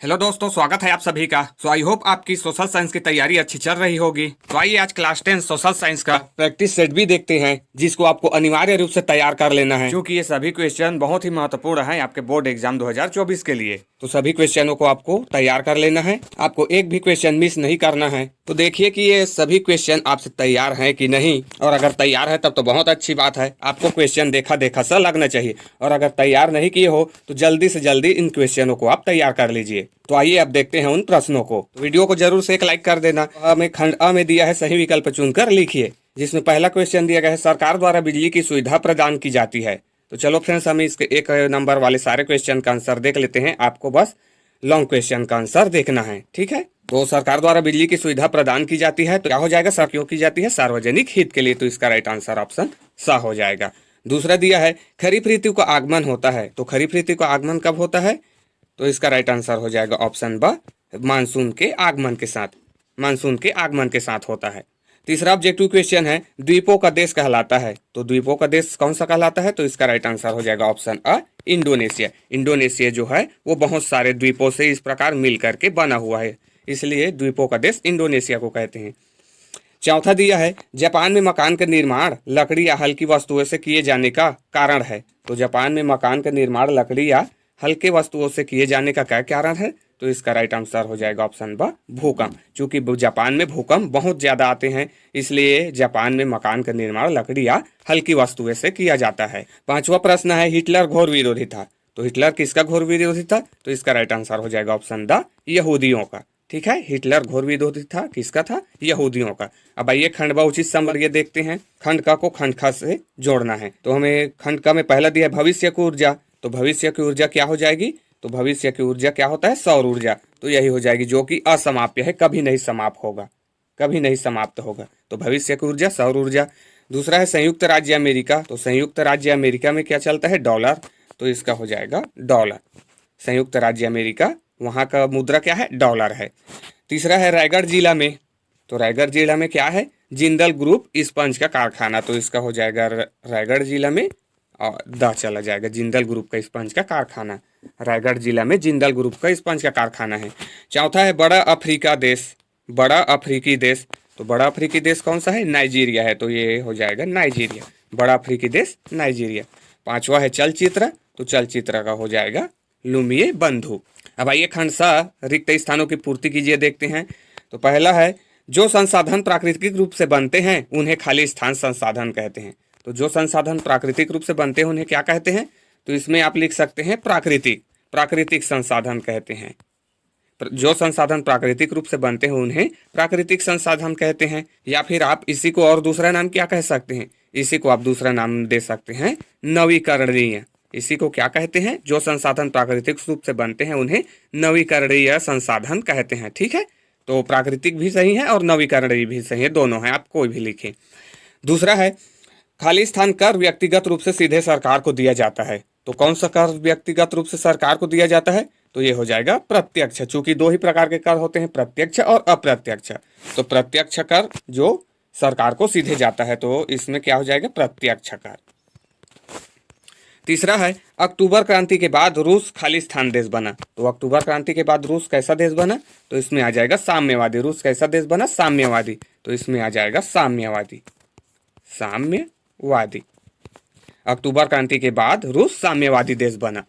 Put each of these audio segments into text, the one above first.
Hello दोस्तों, स्वागत है आप सभी का। आई होप आपकी सोशल साइंस की तैयारी अच्छी चल रही होगी। तो आइए आज क्लास 10 सोशल साइंस का प्रैक्टिस सेट भी देखते हैं, जिसको आपको अनिवार्य रूप से तैयार कर लेना है, क्योंकि ये सभी क्वेश्चन बहुत ही महत्वपूर्ण है आपके बोर्ड एग्जाम 2024 के लिए। तो सभी क्वेश्चनों को आपको तैयार कर लेना है, आपको एक भी क्वेश्चन मिस नहीं करना है। तो देखिए कि ये सभी क्वेश्चन आपसे तैयार हैं कि नहीं, और अगर तैयार है तब तो बहुत अच्छी बात है। आपको क्वेश्चन देखा देखा सा लगना चाहिए, और अगर तैयार नहीं किए हो तो जल्दी से जल्दी इन क्वेश्चनों को आप तैयार कर लीजिए। तो आइए अब देखते हैं उन प्रश्नों को। तो वीडियो को जरूर से एक लाइक कर देना। हमें खंड अ में दिया है सही विकल्प चुनकर लिखिए, जिसमें पहला क्वेश्चन दिया गया है सरकार द्वारा बिजली की सुविधा प्रदान की जाती है। तो चलो फ्रेंड्स, हम इसके एक नंबर वाले सारे क्वेश्चन का आंसर देख लेते हैं। आपको बस लॉन्ग क्वेश्चन का आंसर देखना है, ठीक है। तो सरकार द्वारा बिजली की सुविधा प्रदान की जाती है, तो क्या हो जाएगा? सर क्यों की जाती है? सार्वजनिक हित के लिए। तो इसका राइट आंसर ऑप्शन सा हो जाएगा। दूसरा दिया है खरीफ ऋतु का आगमन होता है, तो खरीफ ऋतु का आगमन कब होता है? तो इसका राइट आंसर हो जाएगा ऑप्शन ब, मानसून के आगमन के साथ। मानसून के आगमन के साथ होता है। तीसरा ऑब्जेक्टिव क्वेश्चन है द्वीपों का देश कहलाता है, तो द्वीपों का देश कौन सा कहलाता है? तो इसका राइट आंसर हो जाएगा ऑप्शन अ, इंडोनेशिया। इंडोनेशिया जो है वो बहुत सारे द्वीपों से इस प्रकार मिल करके बना हुआ है, इसलिए द्वीपों का देश इंडोनेशिया को कहते हैं। चौथा दिया है जापान में मकान का निर्माण लकड़ी या हल्की वस्तुओं से किए जाने का कारण है, तो जापान में मकान का निर्माण लकड़ी या हल्के वस्तुओं से किए जाने का क्या कारण है? तो इसका राइट आंसर हो जाएगा ऑप्शन ब, भूकंप। क्योंकि जापान में भूकंप बहुत ज्यादा आते हैं, इसलिए जापान में मकान का निर्माण लकड़ी या हल्की वस्तुएं से किया जाता है। पांचवा प्रश्न है हिटलर घोर विरोधी था, तो हिटलर किसका घोर विरोधी था? तो इसका राइट आंसर हो जाएगा ऑप्शन द, यहूदियों का। ठीक है, हिटलर घोर विरोधी था, किसका था? यहूदियों का। अब आइए खंड ब उचित समर्ग देखते हैं। खंड क को खंड ख से जोड़ना है, तो हमें खंड क में पहला दिया है भविष्य की ऊर्जा, तो भविष्य की ऊर्जा क्या हो जाएगी? तो भविष्य की ऊर्जा क्या होता है? सौर ऊर्जा। तो यही हो जाएगी, जो कि असमाप्य है, कभी नहीं समाप्त होगा, कभी नहीं समाप्त होगा। तो भविष्य की ऊर्जा सौर ऊर्जा। दूसरा है संयुक्त राज्य अमेरिका, तो संयुक्त राज्य अमेरिका में क्या चलता है? डॉलर, तो इसका हो जाएगा डॉलर। संयुक्त राज्य अमेरिका, वहां का मुद्रा क्या है? डॉलर है। तीसरा है रायगढ़ जिला में, तो रायगढ़ जिला में क्या है? जिंदल ग्रुप स्पंज का कारखाना, तो इसका हो जाएगा रायगढ़ जिला में और द चला जाएगा, जिंदल ग्रुप का स्पंज का कारखाना। रायगढ़ जिला में जिंदल ग्रुप का स्पंज का कारखाना है। चौथा है बड़ा अफ्रीका देश, बड़ा अफ्रीकी देश, तो बड़ा अफ्रीकी देश कौन सा है? नाइजीरिया है, तो ये हो जाएगा नाइजीरिया, बड़ा अफ्रीकी देश नाइजीरिया। पांचवा है चलचित्र, तो चलचित्र का हो जाएगा लुमिए बंधु। अब आइए खंड सा रिक्त स्थानों की पूर्ति कीजिए, देखते हैं। तो पहला है जो संसाधन प्राकृतिक रूप से बनते हैं उन्हें खाली स्थान संसाधन कहते हैं, तो जो संसाधन प्राकृतिक रूप से बनते हैं उन्हें क्या कहते हैं? तो इसमें आप लिख सकते हैं प्राकृतिक, प्राकृतिक संसाधन कहते हैं। जो संसाधन प्राकृतिक रूप से बनते हैं उन्हें प्राकृतिक संसाधन कहते हैं। या फिर आप इसी को और दूसरा नाम क्या कह सकते हैं? इसी को आप दूसरा नाम दे सकते हैं नवीकरणीय। इसी को क्या कहते हैं? जो संसाधन प्राकृतिक रूप से बनते हैं उन्हें नवीकरणीय संसाधन कहते हैं। ठीक है, तो प्राकृतिक भी सही है और नवीकरणीय भी सही है, दोनों है, आप कोई भी लिखें। दूसरा है खाली स्थान कर व्यक्तिगत रूप से सीधे सरकार को दिया जाता है, तो कौन सा कर व्यक्तिगत रूप से सरकार को दिया जाता है? तो ये हो जाएगा प्रत्यक्ष। चूंकि दो ही प्रकार के कर होते हैं, प्रत्यक्ष और अप्रत्यक्ष, तो प्रत्यक्ष कर जो सरकार को सीधे जाता है, तो इसमें क्या हो जाएगा? प्रत्यक्ष कर। तीसरा है अक्टूबर क्रांति के बाद रूस खाली स्थान देश बना, तो अक्टूबर क्रांति के बाद रूस कैसा देश बना? तो इसमें आ जाएगा साम्यवादी। रूस कैसा देश बना? साम्यवादी, तो इसमें आ जाएगा साम्यवादी, साम्यवादी। अक्टूबर क्रांति के बाद रूस साम्यवादी देश बना।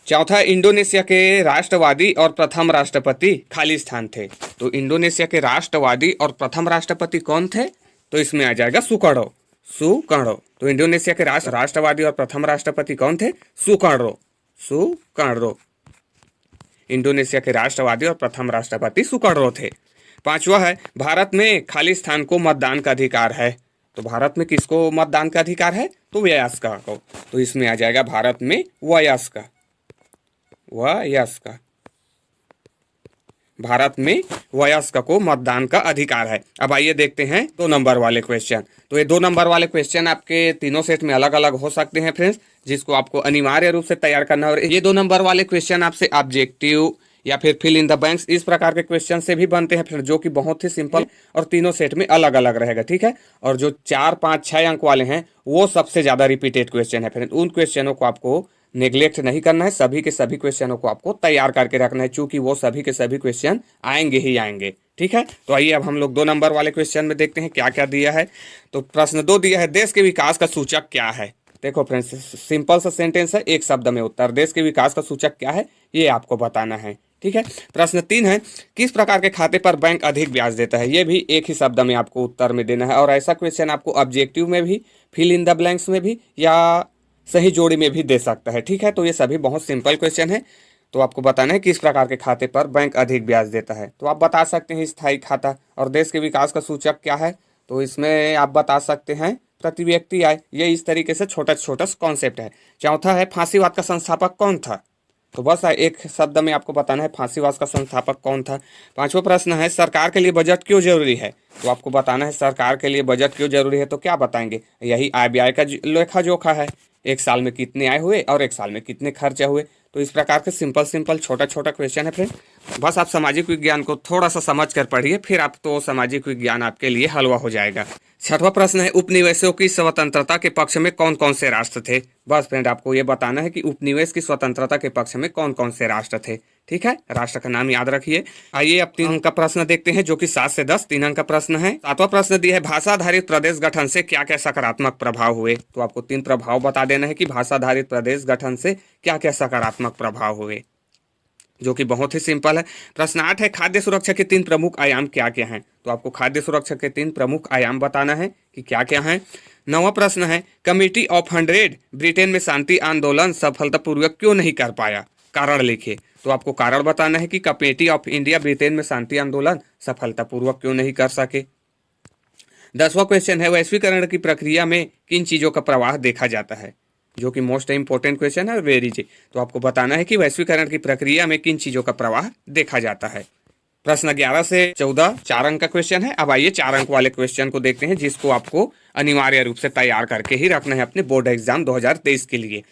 चौथा इंडोनेशिया के राष्ट्रवादी और प्रथम राष्ट्रपति खाली स्थान थे, तो इंडोनेशिया के राष्ट्रवादी और प्रथम राष्ट्रपति कौन थे? तो इसमें आ जाएगा सुकर्णो, सुकर्णो। तो इंडोनेशिया के राष्ट्रवादी और प्रथम राष्ट्रपति कौन थे? Sukarno, Sukarno. इंडोनेशिया के राष्ट्रवादी और प्रथम राष्ट्रपति सुकर्णो थे। पांचवा है भारत में खाली स्थान को मतदान का अधिकार है, तो भारत में किसको मतदान का अधिकार है? तो वयस्क को, तो इसमें आ जाएगा भारत में वयस्क, वयस्क। भारत में वयस्क को मतदान का अधिकार है। अब आइए देखते हैं 2 नंबर वाले क्वेश्चन। तो ये 2 नंबर वाले क्वेश्चन आपके तीनों सेट में अलग अलग हो सकते हैं फ्रेंड्स, जिसको आपको अनिवार्य रूप से तैयार करना है। और ये 2 नंबर वाले क्वेश्चन आपसे ऑब्जेक्टिव या फिर फिल इन द ब्लैंक्स इस प्रकार के क्वेश्चन से भी बनते हैं फिर, जो कि बहुत ही सिंपल और तीनों सेट में अलग अलग रहेगा। ठीक है, और जो 4, 5, 6 अंक वाले हैं वो सबसे ज्यादा रिपीटेड क्वेश्चन है फ्रेंड, उन क्वेश्चनों को आपको नेग्लेक्ट नहीं करना है, सभी के सभी क्वेश्चनों को आपको तैयार करके रखना है, चूंकि वो सभी के सभी क्वेश्चन आएंगे ही आएंगे। ठीक है, तो आइए अब हम लोग 2 नंबर वाले क्वेश्चन में देखते हैं क्या क्या दिया है। तो प्रश्न 2 दिया है, देश के विकास का सूचक क्या है। देखो फ्रेंड्स, सिंपल सा सेंटेंस है, एक शब्द में उत्तर। देश के विकास का सूचक क्या है ये आपको बताना है। ठीक है, प्रश्न 3 है, किस प्रकार के खाते पर बैंक अधिक ब्याज देता है। ये भी एक ही शब्द में आपको उत्तर में देना है, और ऐसा क्वेश्चन आपको ऑब्जेक्टिव में भी, फिल इन द ब्लैंक्स में भी, या सही जोड़ी में भी दे सकता है। ठीक है, तो ये सभी बहुत सिंपल क्वेश्चन है। तो आपको बताना है किस प्रकार के खाते पर बैंक अधिक ब्याज देता है। तो आप बता सकते हैं स्थायी खाता। और देश के विकास का सूचक क्या है, तो इसमें आप बता सकते हैं प्रति व्यक्ति आय। ये इस तरीके से छोटा छोटा कॉन्सेप्ट है। चौथा है, फांसीवाद का संस्थापक कौन था। तो बस एक शब्द में आपको बताना है फांसीवाद का संस्थापक कौन था। 5वां प्रश्न है, सरकार के लिए बजट क्यों जरूरी है। तो आपको बताना है सरकार के लिए बजट क्यों जरूरी है। तो क्या बताएंगे, यही आय व्यय का लेखा जोखा है, एक साल में कितने आय हुए और एक साल में कितने खर्चे हुए। तो इस प्रकार के सिंपल सिंपल छोटा छोटा क्वेश्चन है फ्रेंड। बस आप सामाजिक विज्ञान को थोड़ा सा समझ कर पढ़िए, फिर आप तो सामाजिक विज्ञान आपके लिए हलवा हो जाएगा। 6वां प्रश्न है, उपनिवेशों की स्वतंत्रता के पक्ष में कौन कौन से राष्ट्र थे। बस फ्रेंड आपको ये बताना है कि उपनिवेश की स्वतंत्रता के पक्ष में कौन कौन से राष्ट्र थे। ठीक है, राष्ट्र का नाम याद रखिए। आइए अब 3 अंक का प्रश्न देखते हैं, जो कि 7 से 10 3 अंक का प्रश्न है। 7वां प्रश्न दिया है, भाषा आधारित प्रदेश गठन से क्या क्या सकारात्मक प्रभाव हुए। तो आपको 3 प्रभाव बता देना है कि भाषा आधारित प्रदेश गठन से क्या क्या सकारात्मक प्रभाव हुए, जो कि बहुत ही सिंपल है। प्रश्न 8 है, खाद्य सुरक्षा के 3 प्रमुख आयाम क्या क्या हैं। तो आपको खाद्य सुरक्षा के 3 प्रमुख आयाम बताना है कि क्या क्या हैं। 9वां प्रश्न है, कमेटी ऑफ 100 ब्रिटेन में शांति आंदोलन सफलतापूर्वक क्यों नहीं कर पाया, कारण लिखिए। तो आपको कारण बताना है कि कमेटी ऑफ इंडिया ब्रिटेन में शांति आंदोलन सफलतापूर्वक क्यों नहीं कर सके। 10वां क्वेश्चन है, वैश्वीकरण की प्रक्रिया में किन चीजों का प्रवाह देखा जाता है, जो कि मोस्ट इंपोर्टेंट क्वेश्चन है, वेरी जी। तो आपको बताना है कि वैश्वीकरण की प्रक्रिया में किन चीजों का प्रवाह देखा जाता है। प्रश्न 11 से 14 4 अंक का क्वेश्चन है। अब आइए 4 अंक वाले क्वेश्चन को देखते हैं, जिसको आपको अनिवार्य रूप से तैयार करके ही रखना है अपने बोर्ड एग्जाम 2023 के लिए।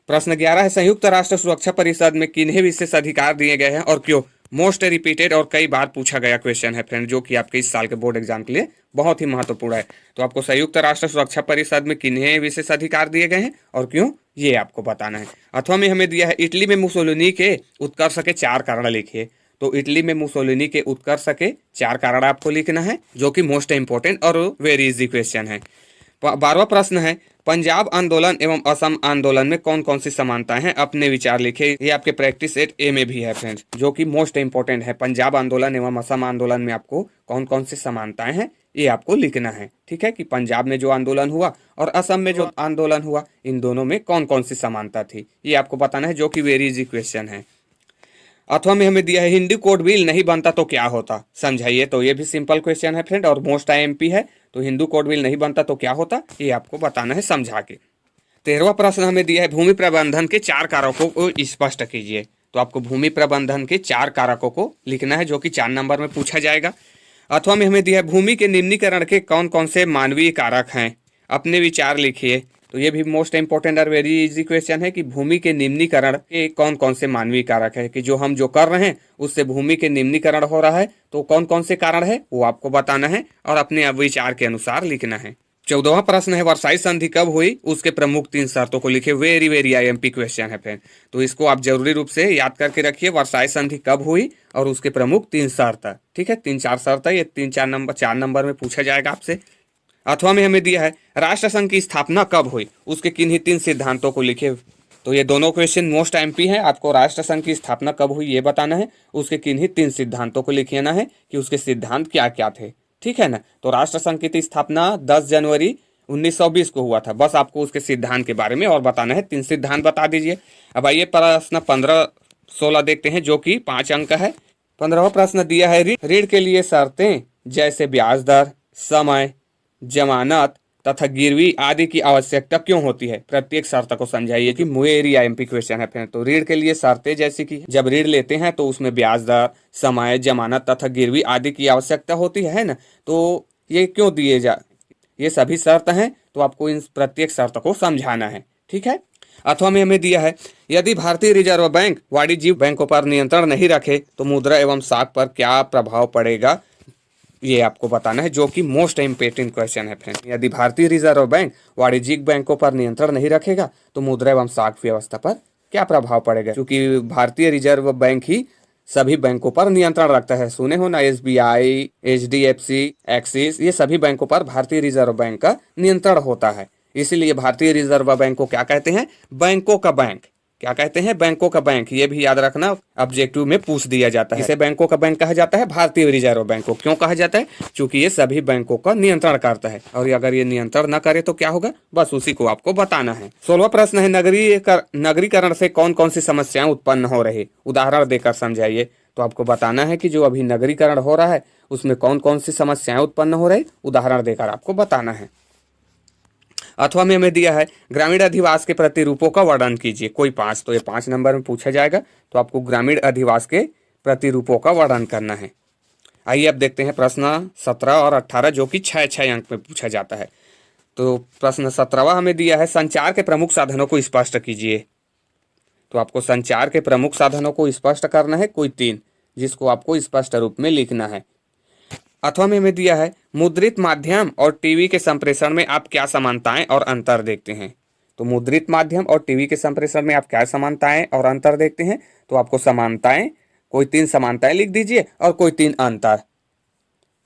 प्रश्न 11 है, संयुक्त राष्ट्र सुरक्षा परिषद में किन्हें विशेष अधिकार दिए गए हैं और क्यों। मोस्ट रिपीटेड और कई बार पूछा गया क्वेश्चन है फ्रेंड, जो कि आपके इस साल के बोर्ड एग्जाम के लिए बहुत ही महत्वपूर्ण है। तो आपको संयुक्त राष्ट्र सुरक्षा परिषद में किन्हें विशेष अधिकार दिए गए हैं और क्यों, ये आपको बताना है। अथवा में हमें दिया है, इटली में मुसोलिनी के उत्कर्ष के 4 कारण लिखिए। तो इटली में मुसोलिनी के उत्कर्ष के 4 कारण आपको लिखना है, जो कि मोस्ट इंपोर्टेंट और वेरी इजी क्वेश्चन है। 12वां प्रश्न है, पंजाब आंदोलन एवं असम आंदोलन में कौन कौन सी समानताएं हैं, अपने विचार लिखे। ये आपके प्रैक्टिस सेट ए में भी है फ्रेंड्स, जो कि मोस्ट इंपोर्टेंट है। पंजाब आंदोलन एवं असम आंदोलन में आपको कौन कौन सी समानताएं हैं ये आपको लिखना है। ठीक है, कि पंजाब में जो आंदोलन हुआ और असम में जो आंदोलन हुआ, इन दोनों में कौन कौन सी समानता थी, ये आपको बताना है, जो कि वेरी इजी क्वेश्चन है। अथवा में हमें दिया है, हिंदी कोड बिल नहीं बनता तो क्या होता, समझाइए। तो ये भी सिंपल क्वेश्चन है फ्रेंड और मोस्ट आईएमपी है। तो हिंदू कोड बिल नहीं बनता तो क्या होता, ये आपको बताना है समझा के। 13वां प्रश्न हमें दिया है, भूमि प्रबंधन के 4 कारकों को स्पष्ट कीजिए। तो आपको भूमि प्रबंधन के 4 कारकों को लिखना है, जो कि 4 नंबर में पूछा जाएगा। अथवा में हमें दिया है, भूमि के निम्नीकरण के कौन कौन से मानवीय कारक हैं, अपने विचार लिखिए। तो ये भी मोस्ट इंपोर्टेंट और वेरी इजी क्वेश्चन है कि भूमि के निम्नीकरण के कौन कौन से मानवीय कारक है, कि जो हम जो कर रहे हैं उससे भूमि के निम्नीकरण हो रहा है, तो कौन कौन से कारण है वो आपको बताना है और अपने विचार के अनुसार लिखना है। 14वां प्रश्न है, वर्साई संधि कब हुई, उसके प्रमुख 3 शर्तों को लिखिए। वेरी वेरी आईएमपी क्वेश्चन है फ्रेंड, तो इसको आप जरूरी रूप से याद करके रखिए। वर्साई संधि कब हुई और उसके प्रमुख 3 शर्त। ठीक है, 3-4 शर्त है, ये 4 नंबर में पूछा जाएगा आपसे। अथवा में हमें दिया है, राष्ट्र संघ की स्थापना कब हुई, उसके किन्हीं 3 सिद्धांतों को लिखे। तो ये दोनों क्वेश्चन मोस्ट एमपी है। आपको राष्ट्र संघ की स्थापना कब हुई ये बताना है, उसके किन्हीं 3 सिद्धांतों को लिखना है कि उसके सिद्धांत क्या क्या थे। ठीक है ना, तो राष्ट्र संघ की स्थापना 10 जनवरी 1920 को हुआ था। बस आपको उसके सिद्धांत के बारे में और बताना है, 3 सिद्धांत बता दीजिए। अब आइए प्रश्न 15-16 देखते हैं, जो कि 5 अंक है। 15वां प्रश्न दिया है, ऋण के लिए शर्तें जैसे ब्याज दर, समय, जमानत तथा गिरवी आदि की आवश्यकता क्यों होती है, प्रत्येक शर्त को समझाइए। कि वेरी आईएमपी क्वेश्चन है फिर। तो ऋण के लिए शर्तें जैसे कि जब ऋण लेते हैं तो उसमें ब्याज दर, समय, जमानत तथा गिरवी आदि की आवश्यकता होती है ना, तो ये क्यों दिए ये सभी शर्त हैं, तो आपको इन प्रत्येक शर्त को समझाना है। ठीक है, अथवा में हमें दिया है, यदि भारतीय रिजर्व बैंक वाणिज्यिक बैंकों पर नियंत्रण नहीं रखे तो मुद्रा एवं साख पर क्या प्रभाव पड़ेगा, ये आपको बताना है, जो कि मोस्ट इम्पोर्टेंट क्वेश्चन है फ्रेंड। यदि भारतीय रिजर्व बैंक वाणिज्यिक बैंकों पर नियंत्रण नहीं रखेगा तो मुद्रा एवं साख व्यवस्था पर क्या प्रभाव पड़ेगा, क्योंकि भारतीय रिजर्व बैंक ही सभी बैंकों पर नियंत्रण रखता है। सुने हो ना, SBI, HDFC, एक्सिस, ये सभी बैंकों पर भारतीय रिजर्व बैंक का नियंत्रण होता है। इसीलिए भारतीय रिजर्व बैंक को क्या कहते हैं, बैंकों का बैंक। क्या कहते हैं, बैंकों का बैंक। ये भी याद रखना, ऑब्जेक्टिव में पूछ दिया जाता है। इसे बैंकों का बैंक कहा जाता है, भारतीय रिजर्व बैंक को। क्यों कहा जाता है, क्योंकि ये सभी बैंकों का नियंत्रण करता है, और अगर ये नियंत्रण न करे तो क्या होगा, बस उसी को आपको बताना है। 16वां प्रश्न है, नगरीकरण से कौन कौन सी समस्याएं उत्पन्न हो रही, उदाहरण देकर समझाइए। तो आपको बताना है कि जो अभी नगरीकरण हो रहा है उसमें कौन कौन सी समस्याएं उत्पन्न हो रही, उदाहरण देकर आपको बताना है। अथवा में हमें दिया है, ग्रामीण अधिवास के प्रतिरूपों का वर्णन कीजिए। कोई 5, तो ये 5 नंबर में पूछा जाएगा। तो आपको ग्रामीण अधिवास के प्रतिरूपों का वर्णन करना है। आइए अब देखते हैं प्रश्न 17 और 18, जो कि 6-6 अंक में पूछा जाता है। तो प्रश्न 17वां हमें दिया है, संचार के प्रमुख साधनों को स्पष्ट कीजिए। तो आपको संचार के प्रमुख साधनों को स्पष्ट करना है, कोई 3, जिसको आपको स्पष्ट रूप में लिखना है। अथवा में हमें दिया है, मुद्रित माध्यम और टीवी के संप्रेषण में आप क्या समानताएं और अंतर देखते हैं। तो मुद्रित माध्यम और टीवी के संप्रेषण में आप क्या समानताएं और अंतर देखते हैं। तो आपको समानताएं, कोई 3 समानताएं लिख दीजिए और कोई 3 अंतर।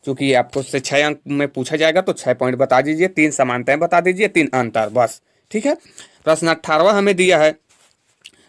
चूंकि ये आपको से 6 अंक में पूछा जाएगा तो 6 पॉइंट बता दीजिए, 3 समानताएं बता दीजिए, 3 अंतर, बस। ठीक है। प्रश्न 18वां हमें दिया है,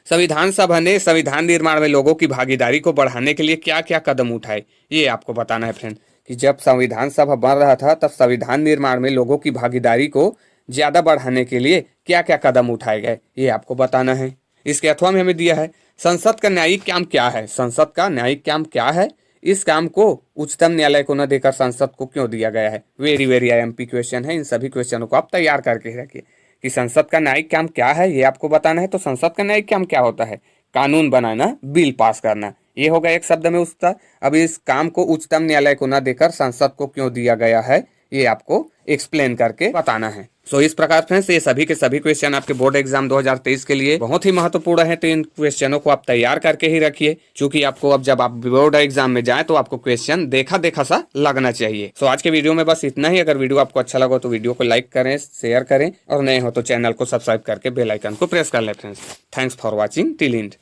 संविधान सभा ने संविधान निर्माण में लोगों की भागीदारी को बढ़ाने के लिए क्या क्या कदम उठाए। ये आपको बताना है फ्रेंड, कि जब संविधान सभा बन रहा था तब संविधान निर्माण में लोगों की भागीदारी को ज्यादा बढ़ाने के लिए क्या क्या कदम उठाए गए, ये आपको बताना है। इसके अथवा में हमें दिया है, संसद का न्यायिक काम क्या है। संसद का न्यायिक काम क्या है, इस काम को उच्चतम न्यायालय को न देकर संसद को क्यों दिया गया है। वेरी वेरी IMP क्वेश्चन है, इन सभी क्वेश्चनों को आप तैयार करके रखिए कि संसद का न्यायिक काम क्या है, ये आपको बताना है। तो संसद का न्यायिक काम क्या होता है, कानून बनाना, बिल पास करना, ये होगा एक शब्द में उत्तर। अब इस काम को उच्चतम न्यायालय को न देकर संसद को क्यों दिया गया है, ये आपको एक्सप्लेन करके बताना है। सो इस प्रकार फ्रेंड्स, ये सभी के सभी क्वेश्चन आपके बोर्ड एग्जाम 2023 के लिए बहुत ही महत्वपूर्ण है। तो इन क्वेश्चनों को आप तैयार करके ही रखिए, क्योंकि आपको अब जब आप बोर्ड एग्जाम में जाएं तो आपको क्वेश्चन देखा देखा सा लगना चाहिए। सो आज के वीडियो में बस इतना ही। अगर वीडियो आपको अच्छा लगा तो वीडियो को लाइक करें, शेयर करें, और नए हो तो चैनल को सब्सक्राइब करके बेल आइकन को प्रेस कर लें friends. Thanks for watching till and.